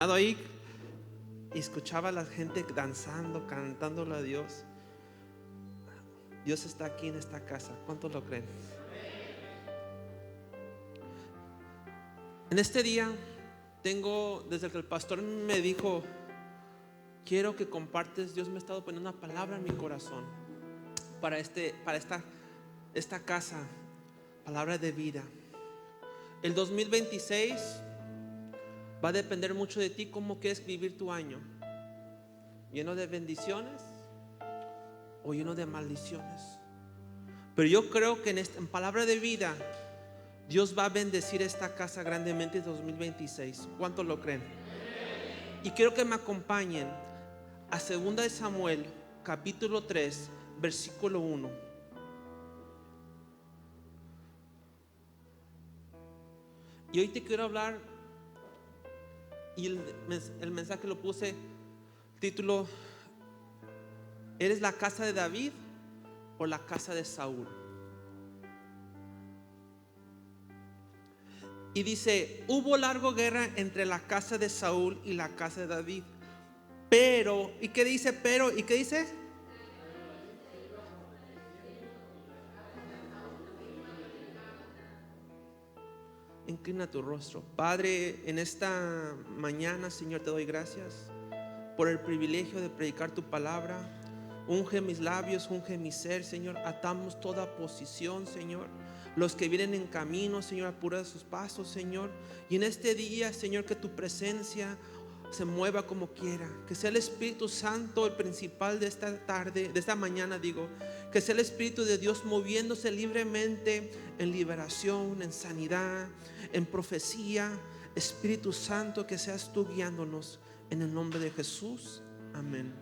ahí y escuchaba a la gente danzando, cantándole a Dios. Dios está aquí en esta casa. ¿Cuántos lo creen? En este día tengo, desde que el pastor me dijo, quiero que compartes, Dios me ha estado poniendo una palabra en mi corazón para esta casa, palabra de vida. El 2026 va a depender mucho de ti cómo quieres vivir tu año, lleno de bendiciones o lleno de maldiciones. Pero yo creo que en palabra de vida Dios va a bendecir esta casa grandemente en 2026. ¿Cuántos lo creen? Y quiero que me acompañen a 2 de Samuel capítulo 3 versículo 1. Y hoy te quiero hablar, y el mensaje lo puse, título: ¿eres la casa de David o la casa de Saúl? Y dice: hubo larga guerra entre la casa de Saúl y la casa de David. Pero, ¿y qué dice? Pero, ¿y qué dice? Inclina tu rostro. Padre, en esta mañana, Señor, te doy gracias por el privilegio de predicar tu palabra. Unge mis labios, unge mi ser, Señor. Atamos toda posición, Señor. Los que vienen en camino, Señor, apura sus pasos, Señor. Y en este día, Señor, que tu presencia se mueva como quiera. Que sea el Espíritu Santo el principal de esta tarde, de esta mañana, digo. Que sea el Espíritu de Dios moviéndose libremente en liberación, en sanidad, en profecía. Espíritu Santo, que seas tú guiándonos en el nombre de Jesús. Amén.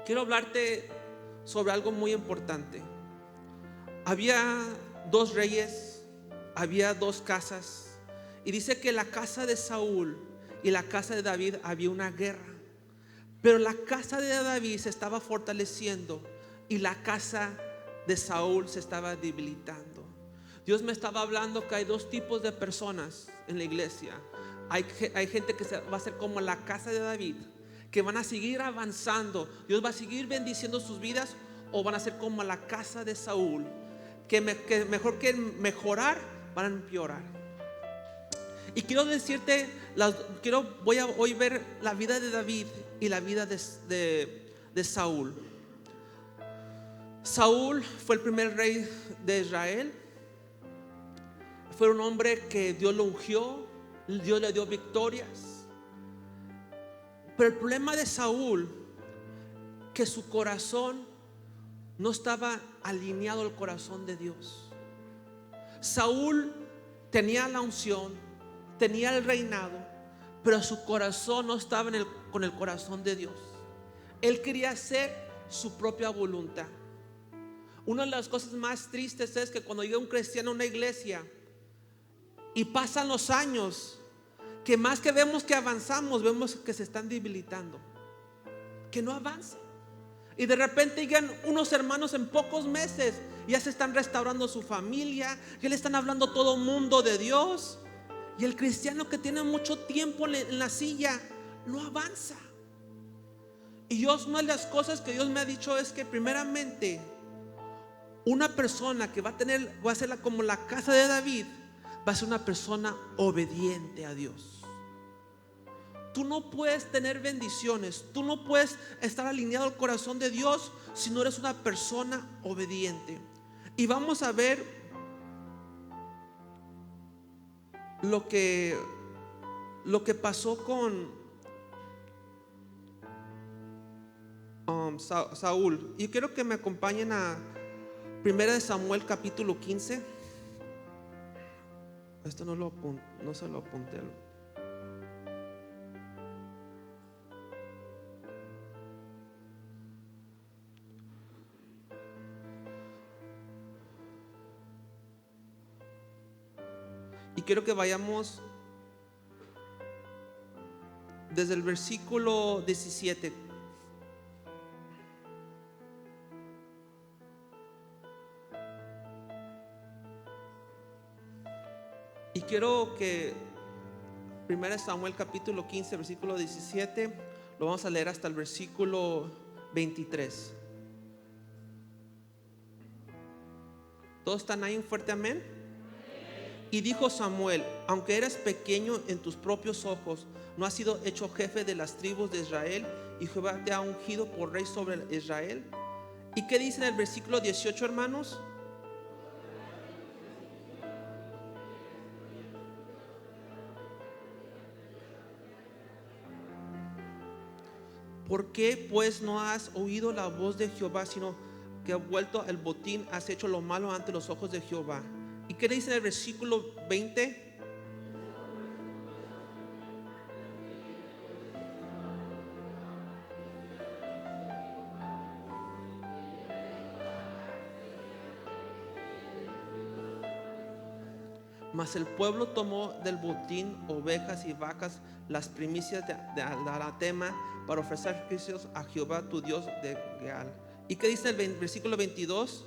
Quiero hablarte sobre algo muy importante. Había dos reyes, había dos casas, y dice que la casa de Saúl y la casa de David había una guerra. Pero la casa de David se estaba fortaleciendo y la casa de Saúl se estaba debilitando. Dios me estaba hablando que hay dos tipos de personas en la iglesia. Hay gente que va a ser como la casa de David, que van a seguir avanzando, Dios va a seguir bendiciendo sus vidas, o van a ser como la casa de Saúl, que mejor que mejorar, van a empeorar. Y quiero decirte, voy a hoy ver la vida de David y la vida de Saúl. Saúl fue el primer rey de Israel. Fue un hombre que Dios lo ungió, Dios le dio victorias. Pero el problema de Saúl, que su corazón no estaba alineado al corazón de Dios. Saúl tenía la unción, tenía el reinado, pero su corazón no estaba con el corazón de Dios. Él quería hacer su propia voluntad. Una de las cosas más tristes es que cuando llega un cristiano a una iglesia y pasan los años, que más que vemos que avanzamos, vemos que se están debilitando, que no avanzan. Y de repente llegan unos hermanos en pocos meses, ya se están restaurando su familia, ya le están hablando a todo mundo de Dios. Y el cristiano que tiene mucho tiempo en la silla no avanza. Y una de las cosas que Dios me ha dicho es que primeramente una persona que va a ser como la casa de David, va a ser una persona obediente a Dios. Tú no puedes tener bendiciones, tú no puedes estar alineado al corazón de Dios si no eres una persona obediente. Y vamos a ver lo que pasó con Saúl. Y quiero que me acompañen a 1 de Samuel capítulo 15. Esto no se lo apunté. Y quiero que vayamos desde el versículo 17. Y quiero que 1 Samuel capítulo 15, versículo 17. Lo vamos a leer hasta el versículo 23. ¿Todos están ahí? Un fuerte amén. Y dijo Samuel: aunque eres pequeño en tus propios ojos, no has sido hecho jefe de las tribus de Israel, y Jehová te ha ungido por rey sobre Israel. ¿Y qué dice en el versículo 18, hermanos? ¿Por qué pues no has oído la voz de Jehová, sino que has vuelto el botín, has hecho lo malo ante los ojos de Jehová? ¿Y qué dice en el versículo 20? Mas el pueblo tomó del botín ovejas y vacas, las primicias de anatema, para ofrecer sacrificios a Jehová tu Dios de Gaal. ¿Y qué dice el versículo 22?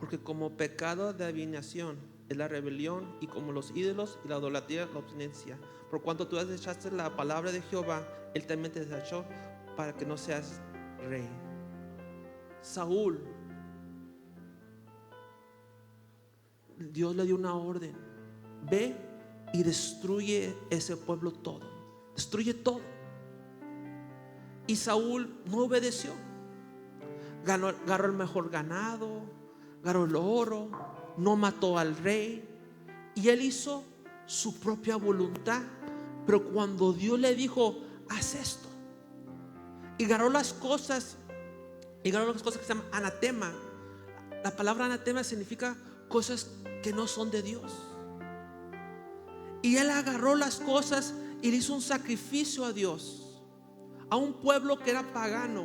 Porque como pecado de adivinación es la rebelión, y como los ídolos y la idolatría la obstinancia. Por cuanto tú desechaste la palabra de Jehová, Él también te desechó para que no seas rey. Saúl, Dios le dio una orden: ve y destruye ese pueblo todo, destruye todo. Y Saúl no obedeció. Agarró el mejor ganado, agarró el oro, no mató al rey, y él hizo su propia voluntad. Pero cuando Dios le dijo: haz esto, y agarró las cosas que se llaman anatema. La palabra anatema significa cosas que no son de Dios. Y él agarró las cosas y le hizo un sacrificio a Dios, a un pueblo que era pagano,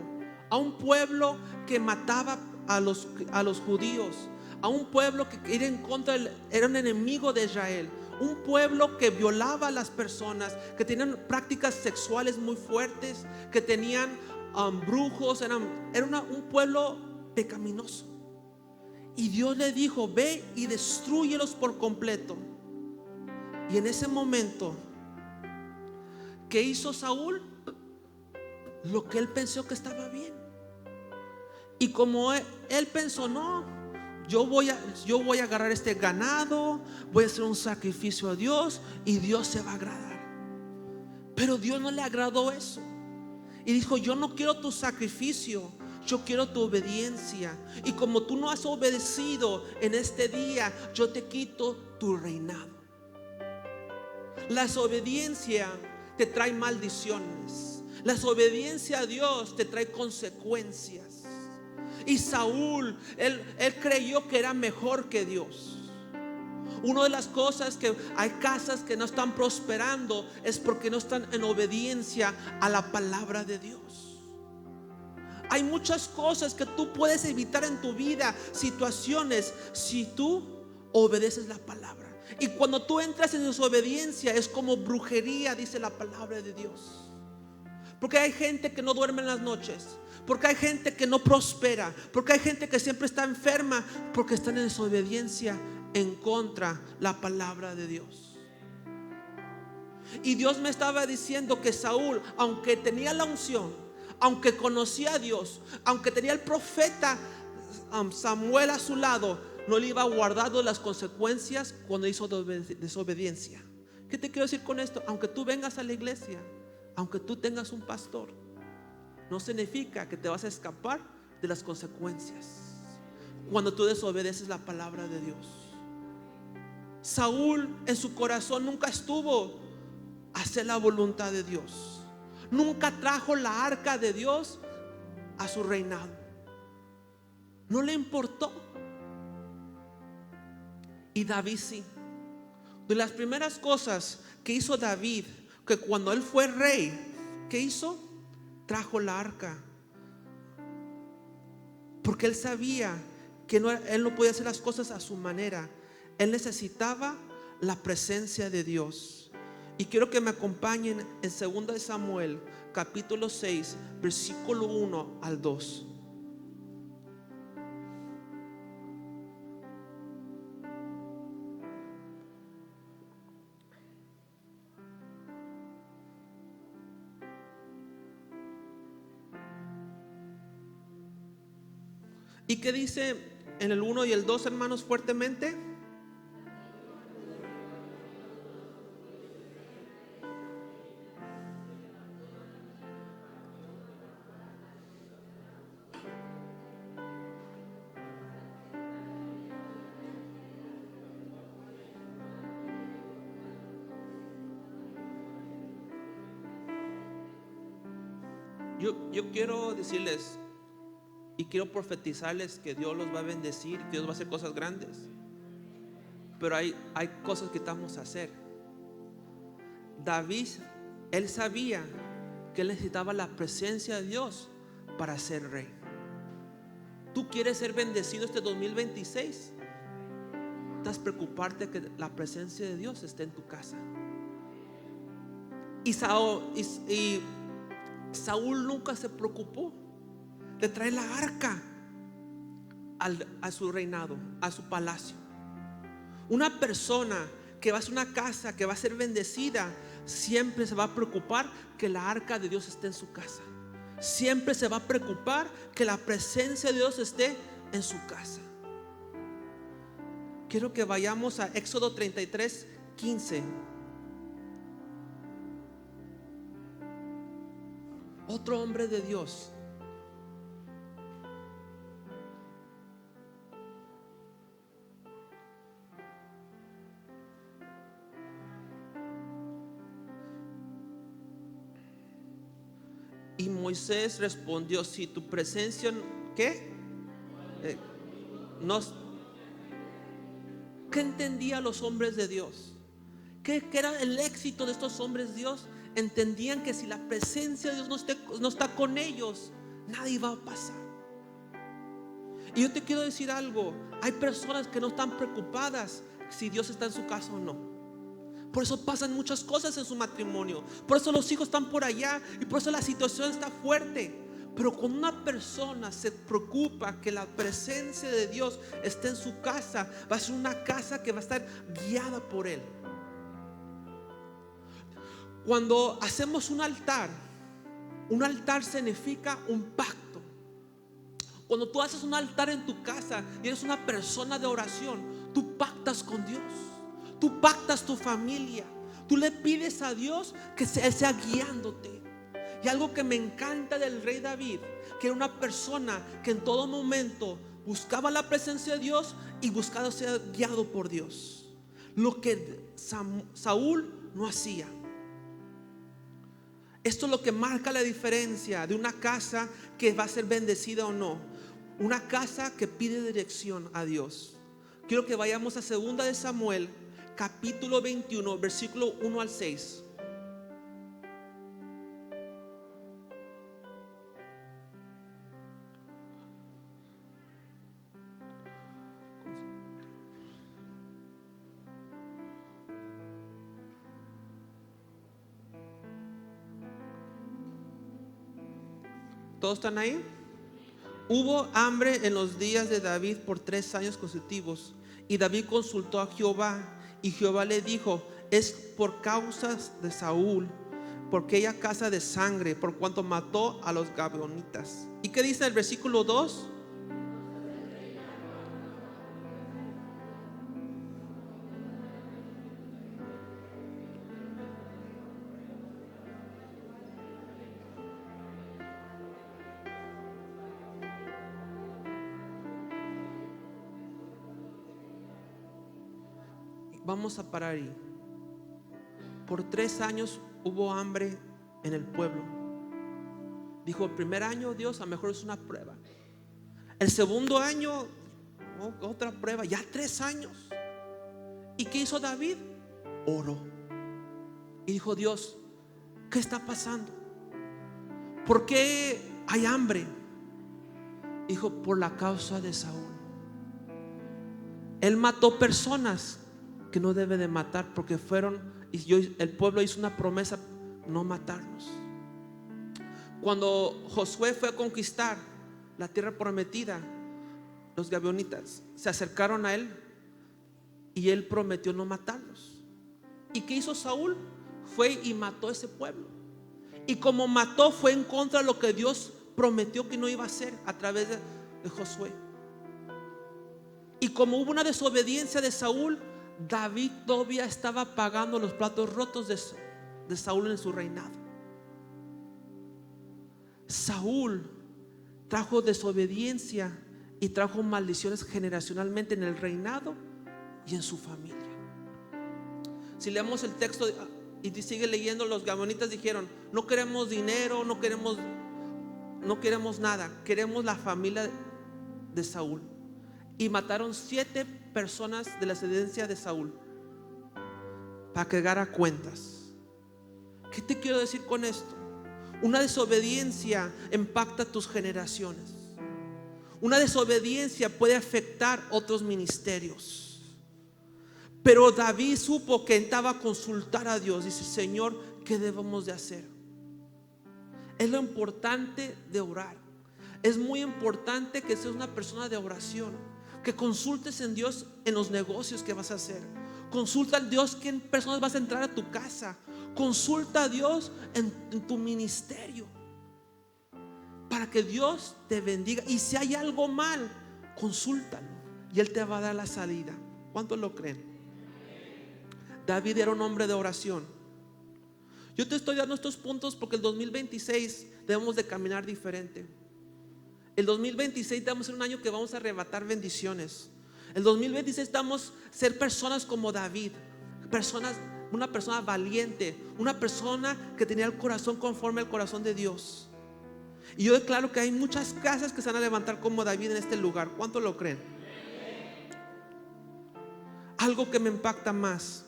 a un pueblo que mataba a los judíos, a un pueblo que era en contra, era un enemigo de Israel, un pueblo que violaba a las personas, que tenían prácticas sexuales muy fuertes, que tenían brujos, era un pueblo pecaminoso. Y Dios le dijo: ve y destrúyelos por completo. Y en ese momento, ¿qué hizo Saúl? Lo que él pensó que estaba bien. Y como él pensó: no, yo voy a agarrar este ganado, voy a hacer un sacrificio a Dios y Dios se va a agradar. Pero Dios no le agradó eso. Y dijo: yo no quiero tu sacrificio, yo quiero tu obediencia. Y como tú no has obedecido en este día, yo te quito tu reinado. La desobediencia te trae maldiciones. La desobediencia a Dios te trae consecuencias. Y Saúl, él creyó que era mejor que Dios. Una de las cosas que hay casas que no están prosperando es porque no están en obediencia a la palabra de Dios. Hay muchas cosas que tú puedes evitar en tu vida, situaciones, si tú obedeces la palabra. Y cuando tú entras en desobediencia es como brujería, dice la palabra de Dios. Porque hay gente que no duerme en las noches, porque hay gente que no prospera, porque hay gente que siempre está enferma, porque están en desobediencia en contra la palabra de Dios. Y Dios me estaba diciendo que Saúl, aunque tenía la unción, aunque conocía a Dios, aunque tenía el profeta Samuel a su lado, no le iba a guardar las consecuencias cuando hizo desobediencia. ¿Qué te quiero decir con esto? Aunque tú vengas a la iglesia, aunque tú tengas un pastor, no significa que te vas a escapar de las consecuencias cuando tú desobedeces la palabra de Dios. Saúl en su corazón nunca estuvo a hacer la voluntad de Dios. Nunca trajo la arca de Dios a su reinado. No le importó. Y David sí. De las primeras cosas que hizo David, que cuando él fue rey, ¿qué hizo? Trajo la arca. Porque él sabía que él no podía hacer las cosas a su manera. Él necesitaba la presencia de Dios. Y quiero que me acompañen en 2 de Samuel, capítulo 6, versículo 1 al 2. ¿Y qué dice en el 1 y el 2, hermanos, fuertemente? Yo quiero decirles y quiero profetizarles que Dios los va a bendecir, que Dios va a hacer cosas grandes. Pero hay cosas que estamos a hacer. David, él sabía que él necesitaba la presencia de Dios para ser rey. ¿Tú quieres ser bendecido este 2026? Estás preocuparte que la presencia de Dios esté en tu casa. Y Saúl nunca se preocupó de traer la arca a su reinado, a su palacio. Una persona que va a ser una casa, que va a ser bendecida, siempre se va a preocupar que la arca de Dios esté en su casa. Siempre se va a preocupar que la presencia de Dios esté en su casa. Quiero que vayamos a Éxodo 33, 15. Otro hombre de Dios. Y Moisés respondió: si tu presencia, ¿qué? ¿Qué entendían los hombres de Dios? ¿Qué era el éxito de estos hombres de Dios? Entendían que si la presencia de Dios no está con ellos, nada iba a pasar. Y yo te quiero decir algo: hay personas que no están preocupadas si Dios está en su casa o no. Por eso pasan muchas cosas en su matrimonio. Por eso los hijos están por allá. Y por eso la situación está fuerte. Pero cuando una persona se preocupa que la presencia de Dios esté en su casa, va a ser una casa que va a estar guiada por Él. Cuando hacemos un altar significa un pacto. Cuando tú haces un altar en tu casa y eres una persona de oración, tú pactas con Dios. Tú pactas tu familia. Tú le pides a Dios que Él sea guiándote. Y algo que me encanta del rey David, que era una persona que en todo momento buscaba la presencia de Dios y buscaba ser guiado por Dios. Lo que Saúl no hacía. Esto es lo que marca la diferencia de una casa que va a ser bendecida o no. Una casa que pide dirección a Dios. Quiero que vayamos a 2 de Samuel, capítulo 21, versículo 1 al 6. ¿Todos están ahí? Hubo hambre en los días de David por 3 años consecutivos. Y David consultó a Jehová. Y Jehová le dijo: es por causas de Saúl, por aquella casa de sangre, por cuanto mató a los gabaonitas. ¿Y qué dice el versículo 2? Vamos a parar ahí. Por 3 años hubo hambre en el pueblo. Dijo: el primer año, Dios, a lo mejor es una prueba. El segundo año, otra prueba. Ya 3 años. ¿Y qué hizo David? Oró y dijo: Dios, ¿qué está pasando? ¿Por qué hay hambre? Dijo: por la causa de Saúl. Él mató personas que no debe de matar, porque el pueblo hizo una promesa: no matarlos. Cuando Josué fue a conquistar la tierra prometida, los gabaonitas se acercaron a él y él prometió no matarlos. ¿Y qué hizo Saúl? Fue y mató a ese pueblo. Y como mató, fue en contra de lo que Dios prometió que no iba a hacer a través de Josué. Y como hubo una desobediencia de Saúl, David todavía estaba pagando los platos rotos de Saúl en su reinado. Saúl trajo desobediencia y trajo maldiciones generacionalmente en el reinado y en su familia. Si leemos el texto y sigue leyendo, los gabaonitas dijeron: no queremos dinero, no queremos nada, queremos la familia de Saúl. Y mataron 7 personas de la descendencia de Saúl para que haga cuentas. ¿Qué te quiero decir con esto? Una desobediencia impacta tus generaciones. Una desobediencia puede afectar otros ministerios. Pero David supo que estaba a consultar a Dios. Dice: Señor, ¿qué debemos de hacer? Es lo importante de orar. Es muy importante que seas una persona de oración, que consultes en Dios en los negocios que vas a hacer. Consulta a Dios qué personas vas a entrar a tu casa. Consulta a Dios en tu ministerio, para que Dios te bendiga. Y si hay algo mal, consúltalo y Él te va a dar la salida. ¿Cuántos lo creen? David era un hombre de oración. Yo te estoy dando estos puntos porque el 2026 debemos de caminar diferente. El 2026 debemos ser un año que vamos a arrebatar bendiciones. El 2026 debemos ser personas como David, una persona valiente, una persona que tenía el corazón conforme al corazón de Dios. Y yo declaro que hay muchas casas que se van a levantar como David en este lugar. ¿Cuántos lo creen? Algo que me impacta más: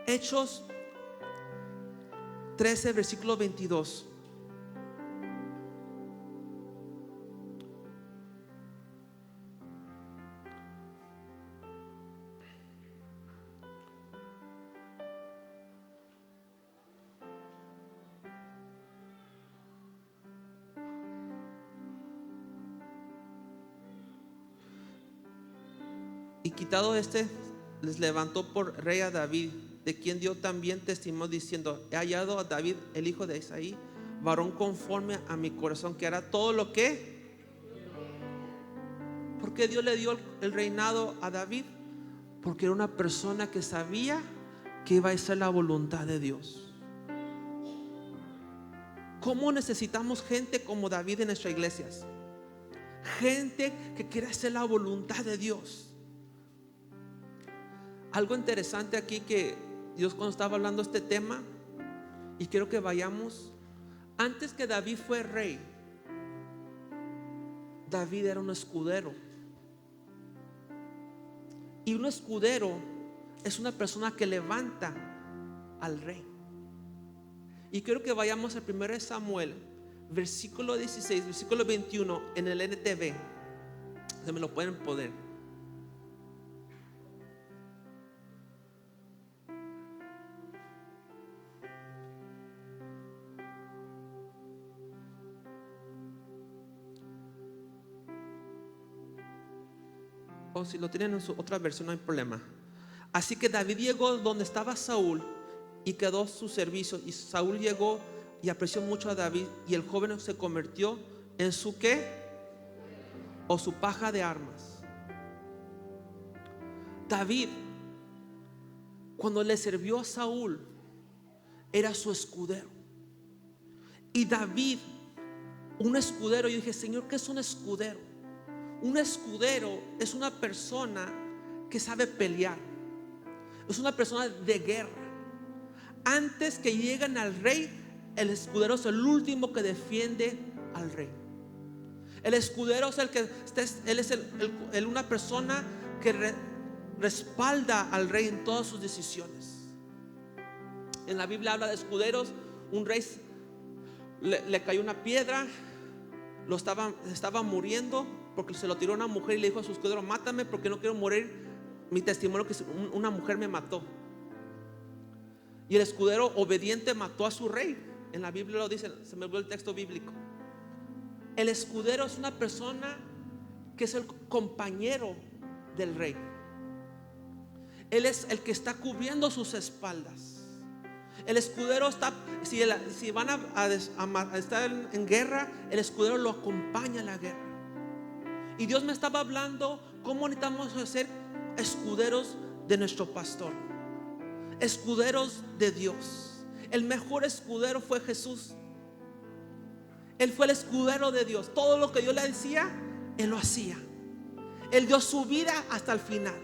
Hechos 13, versículo 22. Y quitado les levantó por rey a David, de quien dio también testimonio diciendo: he hallado a David, el hijo de Isaí, varón conforme a mi corazón, que hará todo lo que. ¿Por qué Dios le dio el reinado a David? Porque era una persona que sabía que iba a hacer la voluntad de Dios. ¿Cómo necesitamos gente como David en nuestras iglesias? Gente que quiere hacer la voluntad de Dios. Algo interesante aquí, que Dios, cuando estaba hablando este tema, y quiero que vayamos, antes que David fue rey, David era un escudero. Y un escudero es una persona que levanta al rey. Y quiero que vayamos al 1 Samuel, versículo 16, versículo 21, en el NTV. Se me lo pueden poner. O si lo tienen en su otra versión, no hay problema. Así que David llegó donde estaba Saúl y quedó su servicio. Y Saúl llegó y apreció mucho a David, y el joven se convirtió en su ¿qué? O su paja de armas. David, cuando le sirvió a Saúl, era su escudero. Y David, un escudero, yo dije: Señor, ¿qué es un escudero? Un escudero es una persona que sabe pelear, es una persona de guerra. Antes que lleguen al rey, el escudero es el último que defiende al rey. El escudero es una persona que respalda al rey en todas sus decisiones. En la Biblia habla de escuderos. Un rey le cayó una piedra, estaba muriendo porque se lo tiró una mujer, y le dijo a su escudero: mátame porque no quiero morir mi testimonio que una mujer me mató. Y el escudero obediente mató a su rey. En la Biblia lo dice, se me olvidó el texto bíblico. El escudero es una persona que es el compañero del rey. Él es el que está cubriendo sus espaldas. El escudero está, si van a estar en guerra, el escudero lo acompaña a la guerra. Y Dios me estaba hablando cómo necesitamos ser escuderos de nuestro pastor, escuderos de Dios. El mejor escudero fue Jesús. Él fue el escudero de Dios. Todo lo que Dios le decía, Él lo hacía. Él dio su vida hasta el final.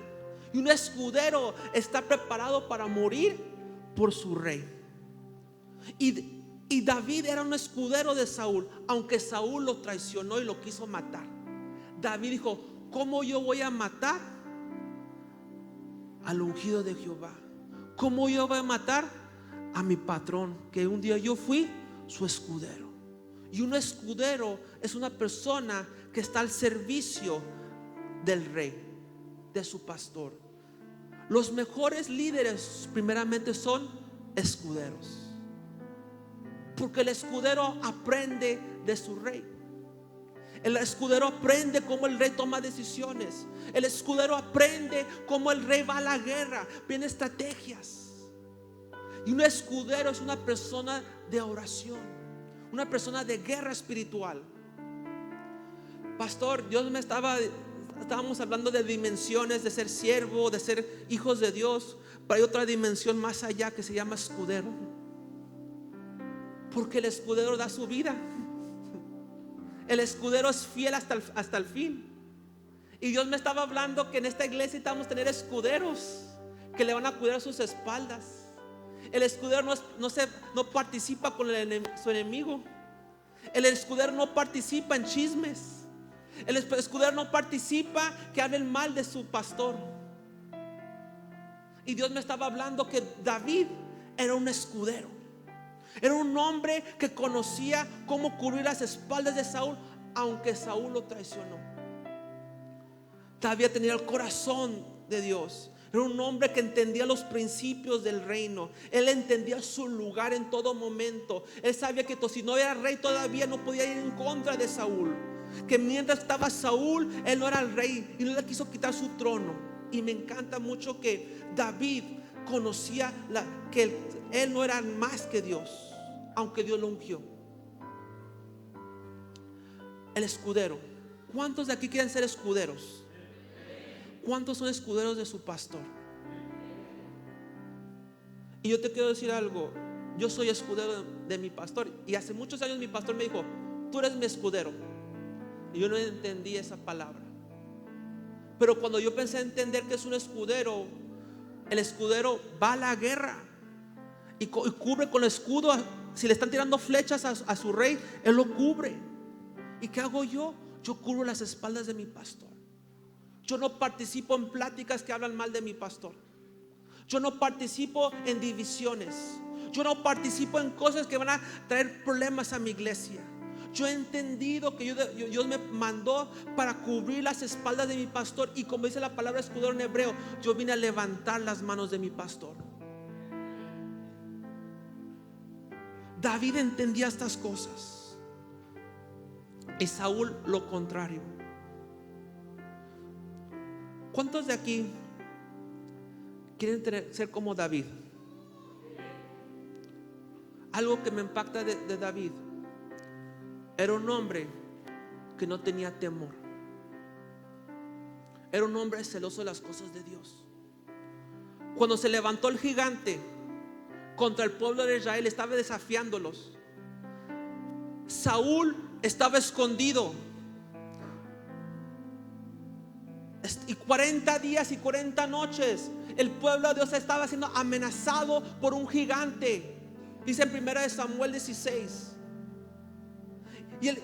Y un escudero está preparado para morir por su rey. Y David era un escudero de Saúl, aunque Saúl lo traicionó y lo quiso matar. David dijo: ¿cómo yo voy a matar al ungido de Jehová? ¿Cómo yo voy a matar a mi patrón, que un día yo fui su escudero? Y un escudero es una persona que está al servicio del rey, de su pastor. Los mejores líderes primeramente son escuderos, porque el escudero aprende de su rey. El escudero aprende cómo el rey toma decisiones. El escudero aprende cómo el rey va a la guerra, viene estrategias. Y un escudero es una persona de oración, una persona de guerra espiritual. Pastor, Dios estábamos hablando de dimensiones, de ser siervo, de ser hijos de Dios. Pero hay otra dimensión más allá que se llama escudero, porque el escudero da su vida. El escudero es fiel hasta el fin. Y Dios me estaba hablando que en esta iglesia necesitamos tener escuderos que le van a cuidar sus espaldas. El escudero no participa con su enemigo. El escudero no participa en chismes. El escudero no participa que hablen mal de su pastor. Y Dios me estaba hablando que David era un escudero. Era un hombre que conocía cómo cubrir las espaldas de Saúl, aunque Saúl lo traicionó. David tenía el corazón de Dios. Era un hombre que entendía los principios del reino. Él entendía su lugar en todo momento. Él sabía que si no era rey todavía no podía ir en contra de Saúl. Que mientras estaba Saúl, él no era el rey y no le quiso quitar su trono. Y me encanta mucho que David conocía que él no era más que Dios, aunque Dios lo ungió. El escudero. ¿Cuántos de aquí quieren ser escuderos? ¿Cuántos son escuderos de su pastor? Y yo te quiero decir algo. Yo soy escudero de mi pastor. Y hace muchos años mi pastor me dijo: tú eres mi escudero. Y yo no entendí esa palabra. Pero cuando yo pensé entender que es un escudero, el escudero va a la guerra y cubre con el escudo. Si le están tirando flechas a su rey, él lo cubre. ¿Y qué hago yo? Yo cubro las espaldas de mi pastor. Yo no participo en pláticas que hablan mal de mi pastor. Yo no participo en divisiones. Yo no participo en cosas que van a traer problemas a mi iglesia. Yo he entendido que Dios me mandó para cubrir las espaldas de mi pastor. Y como dice la palabra escudero en hebreo, yo vine a levantar las manos de mi pastor. David entendía estas cosas y Saúl lo contrario. ¿Cuántos de aquí quieren ser como David? Algo que me impacta de David: era un hombre que no tenía temor. Era un hombre celoso de las cosas de Dios. Cuando se levantó el gigante contra el pueblo de Israel, estaba desafiándolos. Saúl estaba escondido. Y 40 días y 40 noches el pueblo de Dios estaba siendo amenazado por un gigante. Dice en 1 Samuel 16.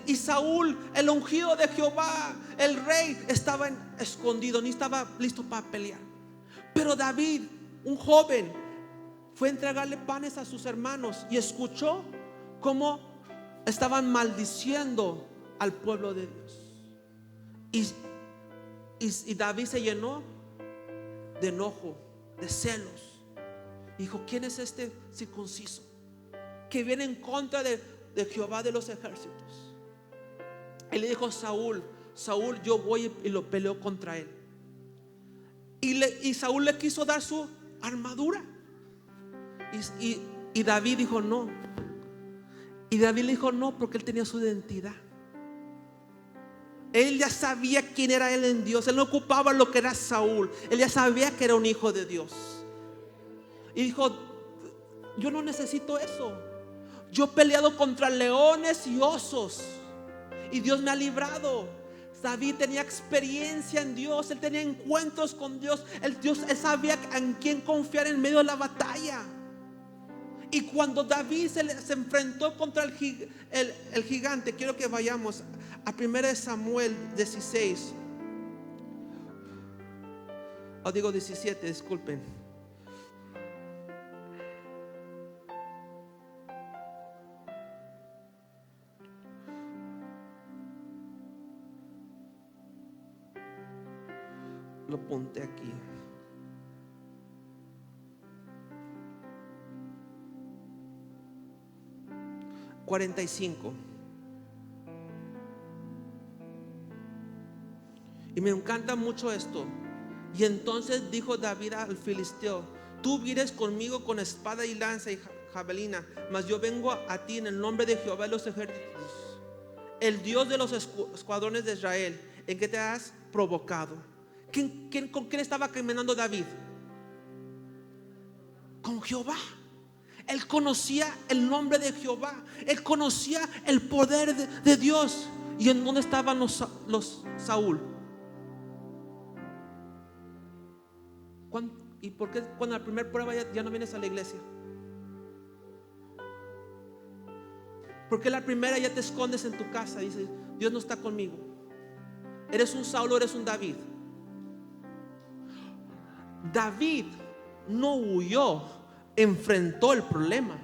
Y Saúl, el ungido de Jehová, el rey, estaba escondido, ni estaba listo para pelear. Pero David, un joven, fue a entregarle panes a sus hermanos y escuchó cómo estaban maldiciendo al pueblo de Dios. Y David se llenó de enojo, de celos. Dijo: ¿quién es este circunciso que viene en contra de Jehová de los ejércitos? Él le dijo: Saúl, yo voy y lo peleo contra él. Y Saúl le quiso dar su armadura. Y David dijo no. Y David le dijo no, porque él tenía su identidad. Él ya sabía quién era él en Dios. Él no ocupaba lo que era Saúl. Él ya sabía que era un hijo de Dios. Y dijo: yo no necesito eso. Yo he peleado contra leones y osos, y Dios me ha librado. David tenía experiencia en Dios. Él tenía encuentros con Dios. Él sabía en quién confiar en medio de la batalla. Y cuando David se enfrentó contra el gigante, quiero que vayamos a 1 Samuel 16. O digo 17, disculpen. Lo apunté aquí. Y me encanta mucho esto. Y entonces dijo David al filisteo: tú vienes conmigo con espada y lanza y jabalina, mas yo vengo a ti en el nombre de Jehová de los ejércitos, el Dios de los escuadrones de Israel, en que te has provocado. ¿Con quién estaba caminando David? Con Jehová. Él conocía el nombre de Jehová. Él conocía el poder de Dios. ¿Y en dónde estaban los Saúl? ¿Y por qué cuando la primera prueba ya no vienes a la iglesia? ¿Por qué la primera ya te escondes en tu casa y dices: Dios no está conmigo? ¿Eres un Saúl o eres un David? David no huyó, enfrentó el problema.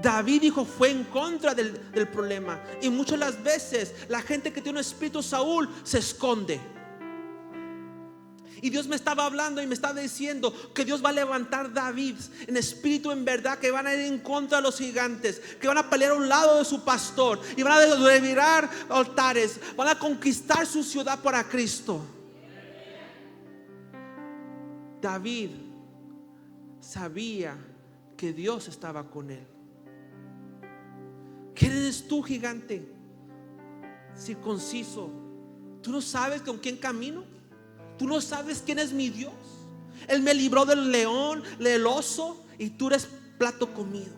David dijo: fue en contra del problema. Y muchas de las veces la gente que tiene un espíritu Saúl se esconde. Y Dios me estaba hablando y me estaba diciendo que Dios va a levantar David en espíritu, en verdad, que van a ir en contra de los gigantes, que van a pelear a un lado de su pastor y van a derribar altares, van a conquistar su ciudad para Cristo. David sabía que Dios estaba con él. ¿Quién eres tú, gigante circunciso? ¿Tú no sabes con quién camino? ¿Tú no sabes quién es mi Dios? Él me libró del león, del oso, y tú eres plato comido.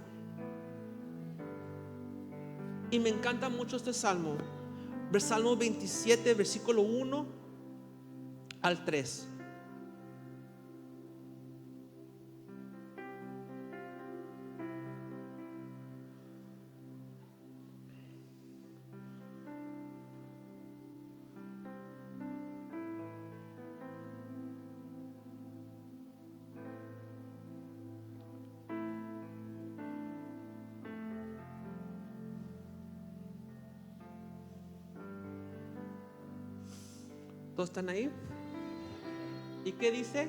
Y me encanta mucho este salmo. Salmo 27, versículo 1 al 3. ¿Todos están ahí? ¿Y qué dice?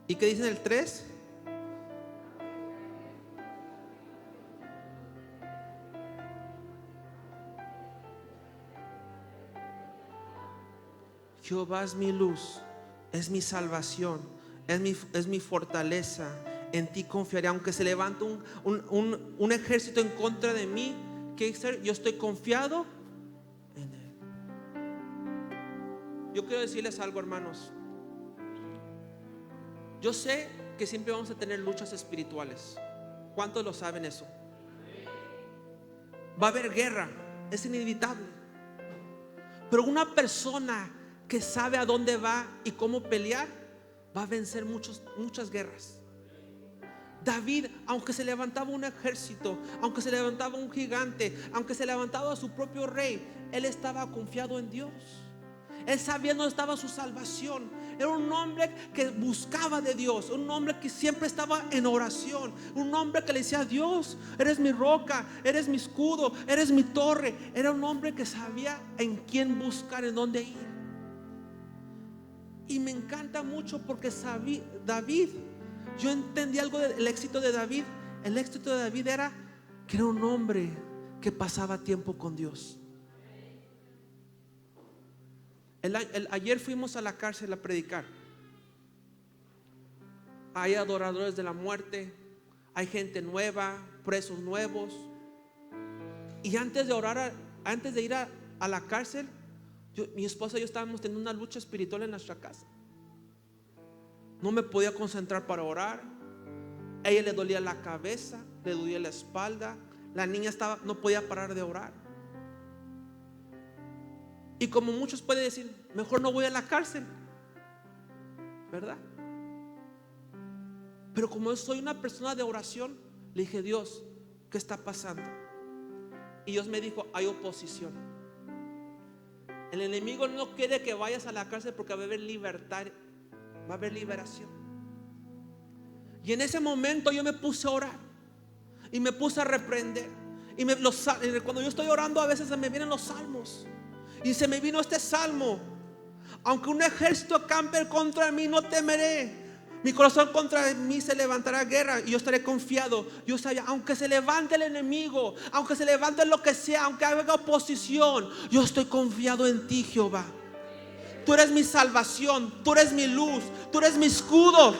¿Y qué dice en el 3? Jehová es mi luz, es mi salvación, es mi fortaleza. En ti confiaré. Aunque se levante un ejército en contra de mí, ¿qué hacer? Yo estoy confiado en él. Yo quiero decirles algo, hermanos. Yo sé que siempre vamos a tener luchas espirituales. ¿Cuántos lo saben eso? Va a haber guerra, es inevitable. Pero una persona que sabe a dónde va y cómo pelear, va a vencer muchas guerras. David, aunque se levantaba un ejército, aunque se levantaba un gigante, aunque se levantaba a su propio rey, él estaba confiado en Dios. Él sabía dónde estaba su salvación. Era un hombre que buscaba de Dios, un hombre que siempre estaba en oración, un hombre que le decía: Dios, eres mi roca, eres mi escudo, eres mi torre. Era un hombre que sabía en quién buscar, en dónde ir. Y me encanta mucho porque David, yo entendí algo del éxito de David. El éxito de David era que era un hombre que pasaba tiempo con Dios. Ayer fuimos a la cárcel a predicar. Hay adoradores de la muerte, hay gente nueva, presos nuevos. Y antes de orar, antes de ir a la cárcel, mi esposa y yo estábamos teniendo una lucha espiritual en nuestra casa. No me podía concentrar para orar. A ella le dolía la cabeza, le dolía la espalda. La niña no podía parar de orar. Y como muchos pueden decir, mejor no voy a la cárcel, ¿verdad? Pero como yo soy una persona de oración, le dije: Dios, ¿qué está pasando? Y Dios me dijo: hay oposición. El enemigo no quiere que vayas a la cárcel porque va a haber libertad, va a haber liberación. Y en ese momento yo me puse a orar y me puse a reprender. Y cuando yo estoy orando, a veces se me vienen los salmos. Y se me vino este salmo: aunque un ejército acampe contra mí, no temeré. Mi corazón contra mí se levantará guerra y yo estaré confiado. Yo sabía, aunque se levante el enemigo, aunque se levante lo que sea, aunque haga oposición, yo estoy confiado en ti, Jehová. Tú eres mi salvación, tú eres mi luz, tú eres mi escudo.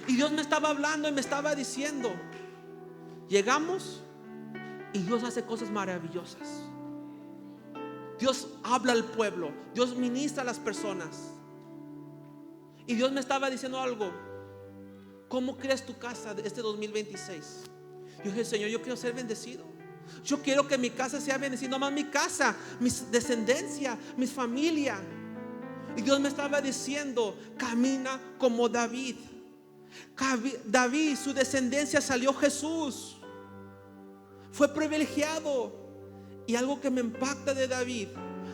Y Dios me estaba hablando y me estaba diciendo. Llegamos y Dios hace cosas maravillosas. Dios habla al pueblo, Dios ministra a las personas. Y Dios me estaba diciendo algo: ¿cómo crees tu casa de este 2026? Yo dije: Señor, yo quiero ser bendecido. Yo quiero que mi casa sea bendecida. No más mi casa, mi descendencia, mi familia. Y Dios me estaba diciendo: camina como David. David, su descendencia salió Jesús. Fue privilegiado. Y algo que me impacta de David,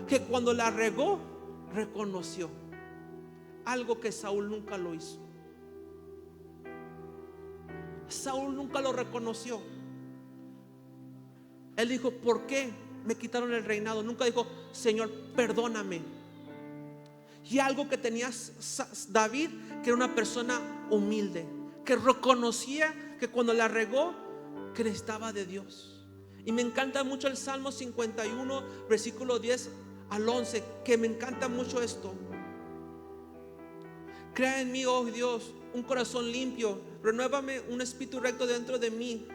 que cuando la regó, reconoció. Algo que Saúl nunca lo hizo. Saúl nunca lo reconoció. Él dijo: ¿por qué me quitaron el reinado? Nunca dijo: Señor, perdóname. Y algo que tenía David, que era una persona humilde, que reconocía que cuando la regó, que necesitaba de Dios. Y me encanta mucho el Salmo 51, versículo 10 al 11, que me encanta mucho esto: crea en mí, oh Dios, un corazón limpio, renuévame un espíritu recto dentro de mí.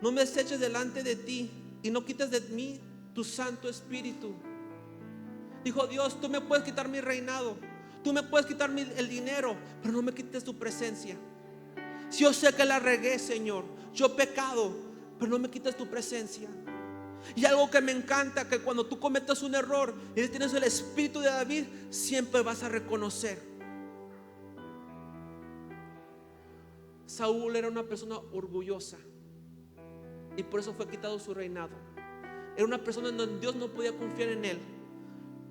No me deseches delante de ti y no quites de mí tu Santo Espíritu. Dijo Dios: tú me puedes quitar mi reinado, tú me puedes quitar el dinero, pero no me quites tu presencia. Si yo sé que la regué, Señor, yo he pecado, pero no me quites tu presencia. Y algo que me encanta, que cuando tú cometes un error y tienes el espíritu de David, siempre vas a reconocer. Saúl era una persona orgullosa y por eso fue quitado su reinado. Era una persona en donde Dios no podía confiar en él.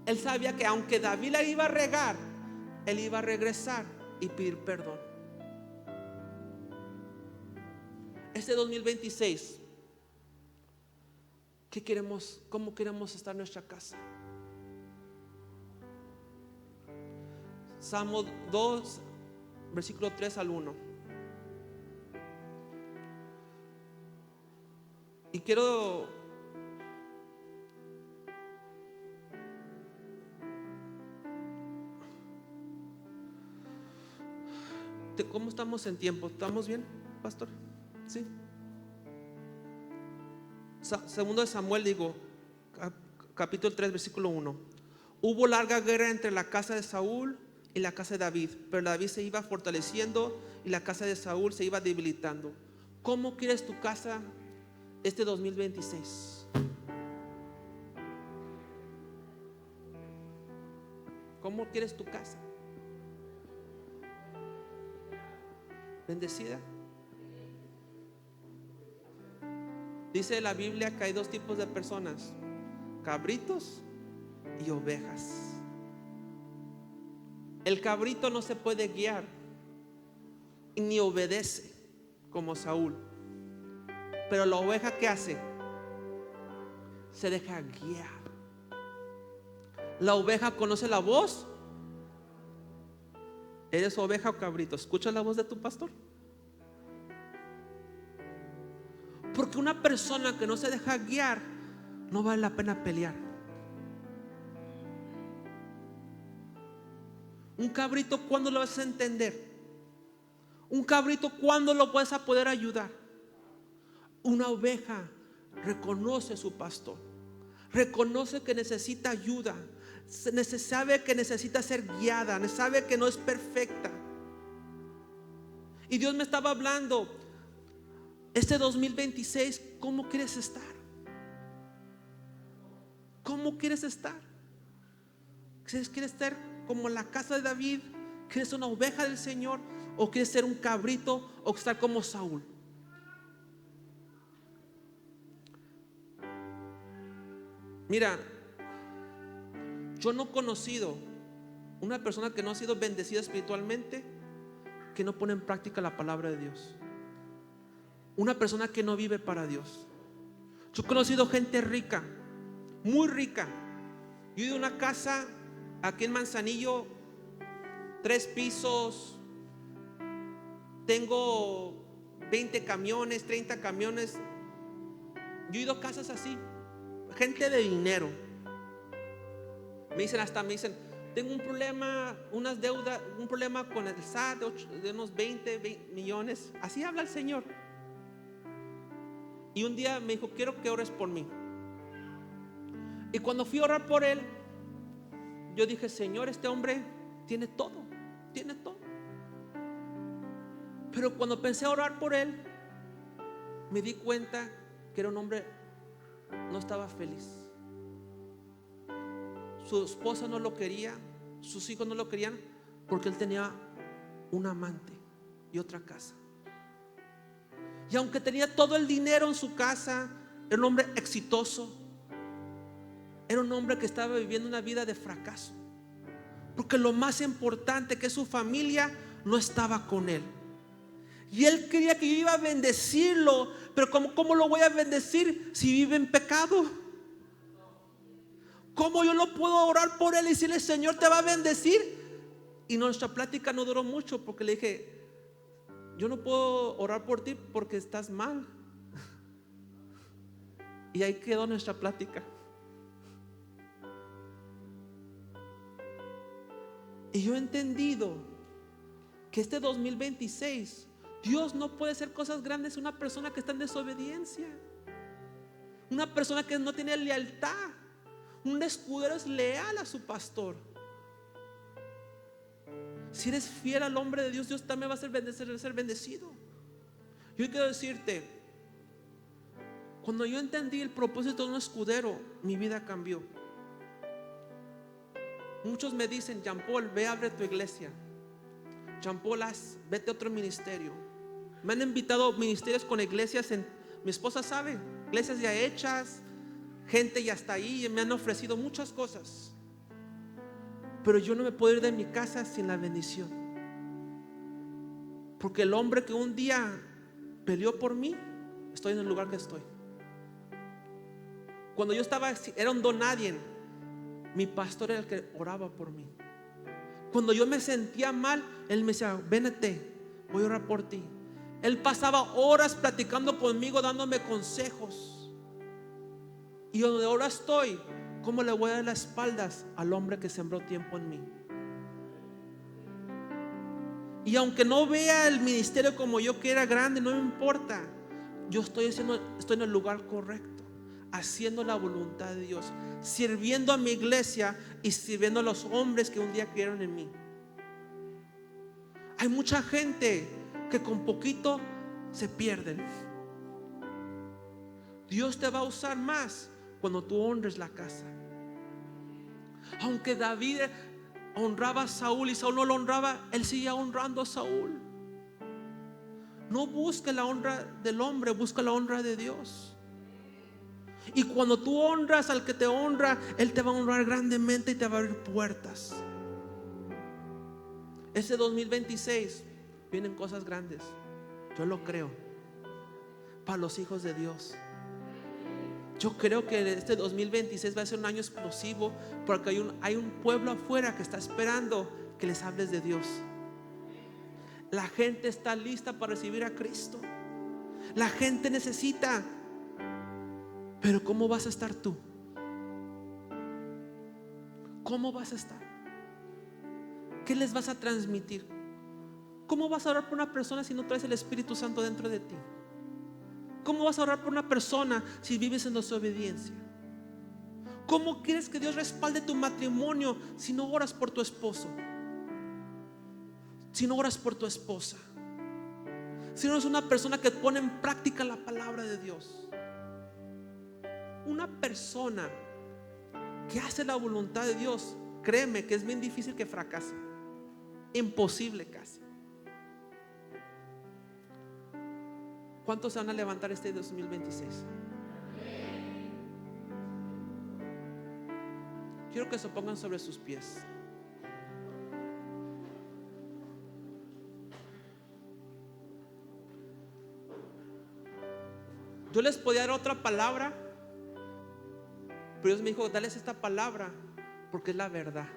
Él sabía que aunque David la iba a regar, él iba a regresar y pedir perdón. Este 2026, ¿qué queremos? ¿Cómo queremos estar en nuestra casa? Salmo 2, versículo 3 al 1. Y quiero ¿cómo estamos en tiempo? ¿Estamos bien, pastor? Sí. Segundo de Samuel, capítulo 3, versículo 1. Hubo larga guerra entre la casa de Saúl y la casa de David, pero David se iba fortaleciendo y la casa de Saúl se iba debilitando. ¿Cómo quieres tu casa este 2026? ¿Cómo quieres tu casa? ¿Bendecida? Dice la Biblia que hay dos tipos de personas: cabritos y ovejas. El cabrito no se puede guiar ni obedece como Saúl, pero la oveja, ¿qué hace? Se deja guiar. La oveja conoce la voz. ¿Eres oveja o cabrito? ¿Escuchas la voz de tu pastor? Porque una persona que no se deja guiar, no vale la pena pelear. Un cabrito, ¿cuándo lo vas a entender? Un cabrito, ¿cuándo lo vas a poder ayudar? Una oveja reconoce a su pastor, reconoce que necesita ayuda, sabe que necesita ser guiada, sabe que no es perfecta. Y Dios me estaba hablando: este 2026, ¿cómo quieres estar? ¿Cómo quieres estar? ¿Quieres estar como la casa de David? ¿Quieres ser una oveja del Señor? ¿O quieres ser un cabrito? ¿O estar como Saúl? Mira, yo no he conocido una persona que no ha sido bendecida espiritualmente que no pone en práctica la palabra de Dios. Una persona que no vive para Dios. Yo he conocido gente rica, muy rica. Yo he ido a una casa aquí en Manzanillo, 3 pisos. Tengo 20 camiones, 30 camiones. Yo he ido a casas así, gente de dinero. Me dicen, tengo un problema, unas deudas, un problema con el SAT de unos 20 millones. Así habla el Señor. Y un día me dijo: quiero que ores por mí. Y cuando fui a orar por él, yo dije: Señor, este hombre tiene todo, tiene todo. Pero cuando pensé a orar por él, me di cuenta que era un hombre, no estaba feliz. Su esposa no lo quería, sus hijos no lo querían, porque él tenía un amante y otra casa. Y aunque tenía todo el dinero en su casa, era un hombre exitoso, era un hombre que estaba viviendo una vida de fracaso, porque lo más importante, que su familia, no estaba con él. Y él creía que yo iba a bendecirlo, pero ¿cómo lo voy a bendecir si vive en pecado? ¿Cómo yo no puedo orar por él y decirle: Señor, te va a bendecir? Y nuestra plática no duró mucho, porque le dije: yo no puedo orar por ti porque estás mal. Y ahí quedó nuestra plática. Y yo he entendido que este 2026 Dios no puede hacer cosas grandes en una persona que está en desobediencia, una persona que no tiene lealtad. Un escudero es leal a su pastor. Si eres fiel al hombre de Dios, Dios también va a ser bendecido. Yo quiero decirte, cuando yo entendí el propósito de un escudero, mi vida cambió. Muchos me dicen: Jean Paul, ve, abre tu iglesia. Jean Paul, vete a otro ministerio. Me han invitado a ministerios con iglesias mi esposa sabe, iglesias ya hechas, gente ya está ahí, y me han ofrecido muchas cosas. Pero yo no me puedo ir de mi casa sin la bendición, porque el hombre que un día peleó por mí, estoy en el lugar que estoy. Cuando yo era un don nadie, mi pastor era el que oraba por mí. Cuando yo me sentía mal, él me decía: vénete, voy a orar por ti. Él pasaba horas platicando conmigo, dándome consejos. Y donde ahora estoy, ¿cómo le voy a dar las espaldas al hombre que sembró tiempo en mí? Y aunque no vea el ministerio como yo, que era grande, no me importa. Yo estoy en el lugar correcto, haciendo la voluntad de Dios, sirviendo a mi iglesia y sirviendo a los hombres que un día creyeron en mí. Hay mucha gente que con poquito se pierden. Dios te va a usar más cuando tú honres la casa. Aunque David honraba a Saúl y Saúl no lo honraba, él seguía honrando a Saúl. No busque la honra del hombre, busca la honra de Dios. Y cuando tú honras al que te honra, Él te va a honrar grandemente y te va a abrir puertas. Ese 2026 vienen cosas grandes. Yo lo creo. Para los hijos de Dios. Yo creo que este 2026 va a ser un año explosivo, porque hay un pueblo afuera que está esperando que les hables de Dios. La gente está lista para recibir a Cristo. La gente necesita. Pero ¿cómo vas a estar tú? ¿Cómo vas a estar? ¿Qué les vas a transmitir? ¿Cómo vas a orar por una persona si no traes el Espíritu Santo dentro de ti? ¿Cómo vas a orar por una persona si vives en desobediencia? ¿Cómo quieres que Dios respalde tu matrimonio si no oras por tu esposo? Si no oras por tu esposa, si no eres una persona que pone en práctica la palabra de Dios. Una persona que hace la voluntad de Dios, créeme que es bien difícil que fracase. Imposible casi. ¿Cuántos se van a levantar este 2026? Quiero que se pongan sobre sus pies. Yo les podía dar otra palabra, pero Dios me dijo: dales esta palabra porque es la verdad.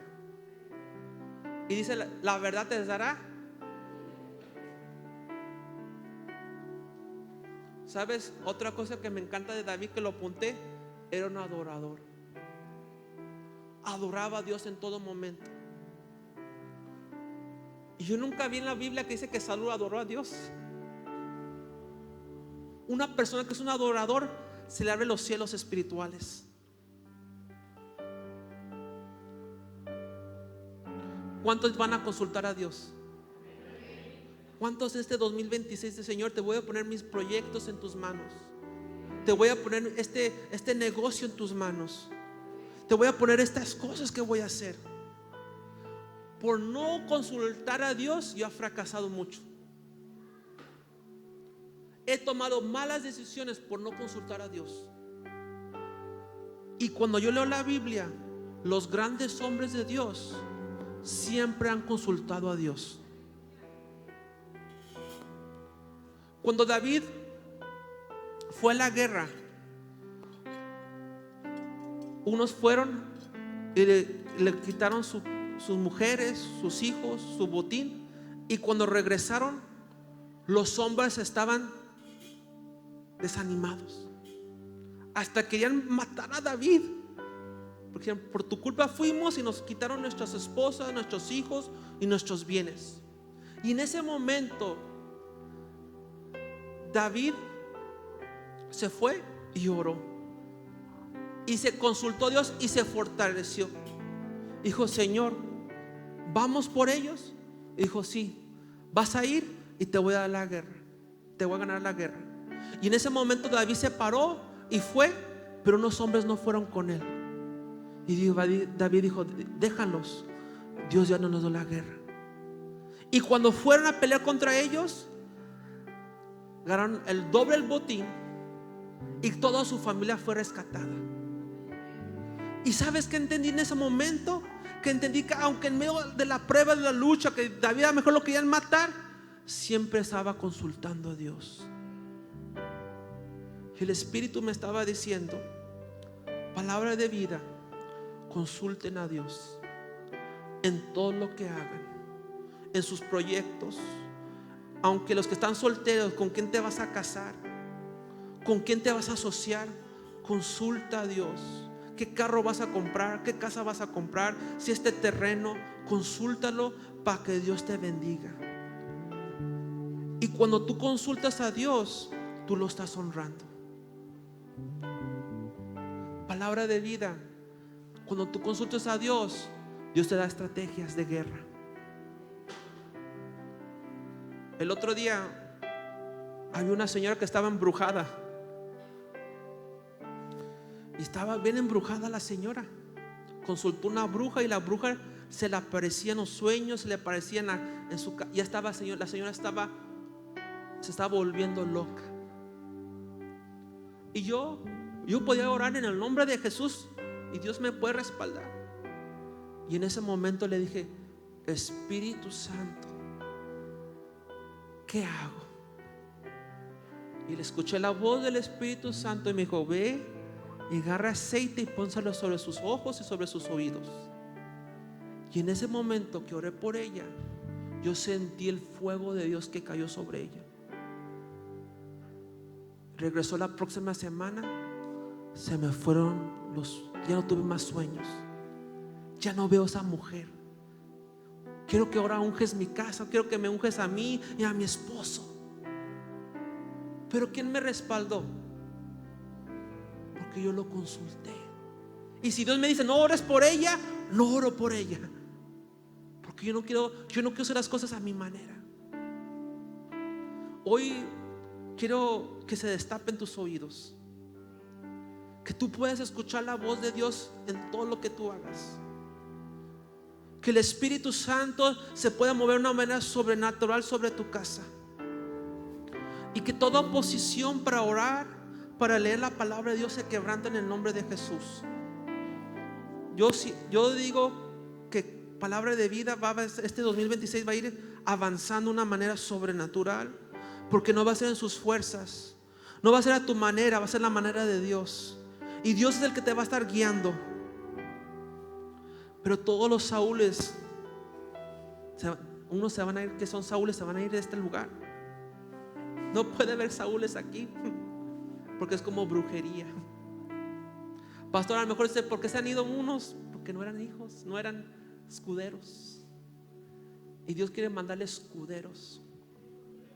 Y dice: la verdad te dará. ¿Sabes? Otra cosa que me encanta de David, que lo apunté, era un adorador. Adoraba a Dios en todo momento. Y yo nunca vi en la Biblia que dice que Saúl adoró a Dios. Una persona que es un adorador, se le abren los cielos espirituales. ¿Cuántos van a consultar a Dios? ¿Cuántos este 2026 de Señor, te voy a poner mis proyectos en tus manos? Te voy a poner este negocio en tus manos. Te voy a poner estas cosas que voy a hacer. Por no consultar a Dios, yo he fracasado mucho. He tomado malas decisiones por no consultar a Dios. Y cuando yo leo la Biblia, los grandes hombres de Dios siempre han consultado a Dios. Cuando David fue a la guerra, unos fueron y le quitaron sus mujeres, sus hijos, su botín. Y cuando regresaron, los hombres estaban desanimados. Hasta querían matar a David, porque por tu culpa fuimos y nos quitaron nuestras esposas, nuestros hijos y nuestros bienes. Y en ese momento David se fue y oró y se consultó a Dios y se fortaleció. Dijo: Señor, ¿vamos por ellos? Y dijo: sí, vas a ir y te voy a dar la guerra, te voy a ganar la guerra. Y en ese momento David se paró y fue, pero unos hombres no fueron con él. Y David dijo: déjalos, Dios ya no nos dio la guerra. Y cuando fueron a pelear contra ellos, ganaron el doble el botín y toda su familia fue rescatada. Y ¿sabes qué entendí en ese momento? Que entendí que aunque en medio de la prueba, de la lucha, que David a lo mejor lo querían matar, siempre estaba consultando a Dios. Y el Espíritu me estaba diciendo: palabra de vida, consulten a Dios en todo lo que hagan, en sus proyectos. Aunque los que están solteros, ¿con quién te vas a casar? ¿Con quién te vas a asociar? Consulta a Dios. ¿Qué carro vas a comprar? ¿Qué casa vas a comprar? Si este terreno, consúltalo para que Dios te bendiga. Y cuando tú consultas a Dios, tú lo estás honrando. Palabra de vida, cuando tú consultas a Dios, Dios te da estrategias de guerra. El otro día había una señora que estaba embrujada. Y estaba bien embrujada la señora. Consultó una bruja y la bruja se le aparecía en los sueños, se le aparecía en su casa. Ya estaba, la señora se estaba volviendo loca. Y yo Yo podía orar en el nombre de Jesús y Dios me puede respaldar. Y en ese momento le dije: Espíritu Santo, ¿qué hago? Y le escuché la voz del Espíritu Santo y me dijo: ve y agarra aceite y pónselo sobre sus ojos y sobre sus oídos. Y en ese momento que oré por ella, yo sentí el fuego de Dios que cayó sobre ella. Regresó la próxima semana, se me fueron ya no tuve más sueños, ya no veo a esa mujer. Quiero que ahora unges mi casa, quiero que me unges a mí y a mi esposo. Pero ¿quién me respaldó? Porque yo lo consulté. Y si Dios me dice: no ores por ella, no oro por ella, porque yo no quiero hacer las cosas a mi manera. Hoy quiero que se destapen tus oídos, que tú puedas escuchar la voz de Dios en todo lo que tú hagas, que el Espíritu Santo se pueda mover de una manera sobrenatural sobre tu casa, y que toda oposición para orar, para leer la palabra de Dios, se quebrante en el nombre de Jesús. Yo digo que Palabra de Vida este 2026 va a ir avanzando de una manera sobrenatural, porque no va a ser en sus fuerzas, no va a ser a tu manera, va a ser la manera de Dios. Y Dios es el que te va a estar guiando. Pero todos los Saúles, unos se van a ir, que son Saúles, se van a ir de este lugar. No puede haber Saúles aquí, porque es como brujería. Pastor, a lo mejor dice: ¿por qué se han ido unos? Porque no eran hijos, no eran escuderos. Y Dios quiere mandarle escuderos,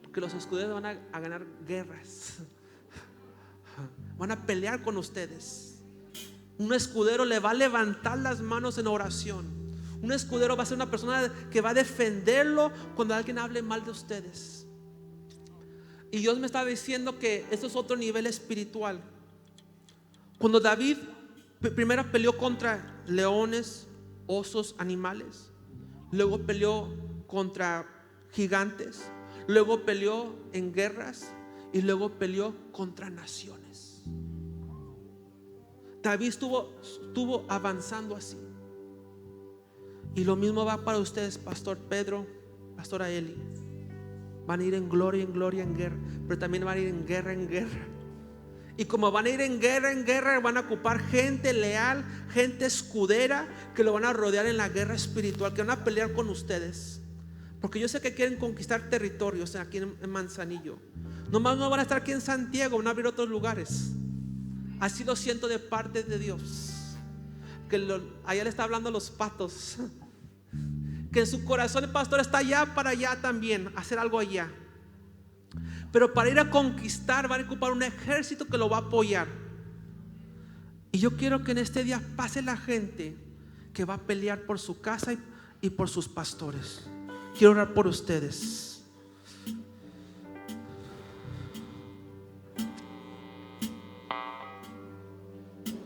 porque los escuderos van a ganar guerras, van a pelear con ustedes. Un escudero le va a levantar las manos en oración. Un escudero va a ser una persona que va a defenderlo cuando alguien hable mal de ustedes. Y Dios me estaba diciendo que esto es otro nivel espiritual. Cuando David primero peleó contra leones, osos, animales, luego peleó contra gigantes, luego peleó en guerras y luego peleó contra naciones. David estuvo avanzando así. Y lo mismo va para ustedes, Pastor Pedro, Pastora Eli. Van a ir en gloria, en guerra, pero también van a ir en guerra, en guerra. Y como van a ir en guerra, van a ocupar gente leal, gente escudera, que lo van a rodear en la guerra espiritual, que van a pelear con ustedes. Porque yo sé que quieren conquistar territorios aquí en Manzanillo. Nomás no van a estar aquí en Santiago, van a abrir otros lugares. Así lo siento de parte de Dios, que allá le está hablando a los patos, que en su corazón el pastor está allá para allá también, hacer algo allá. Pero para ir a conquistar van a ocupar un ejército que lo va a apoyar. Y yo quiero que en este día pase la gente que va a pelear por su casa y por sus pastores. Quiero orar por ustedes.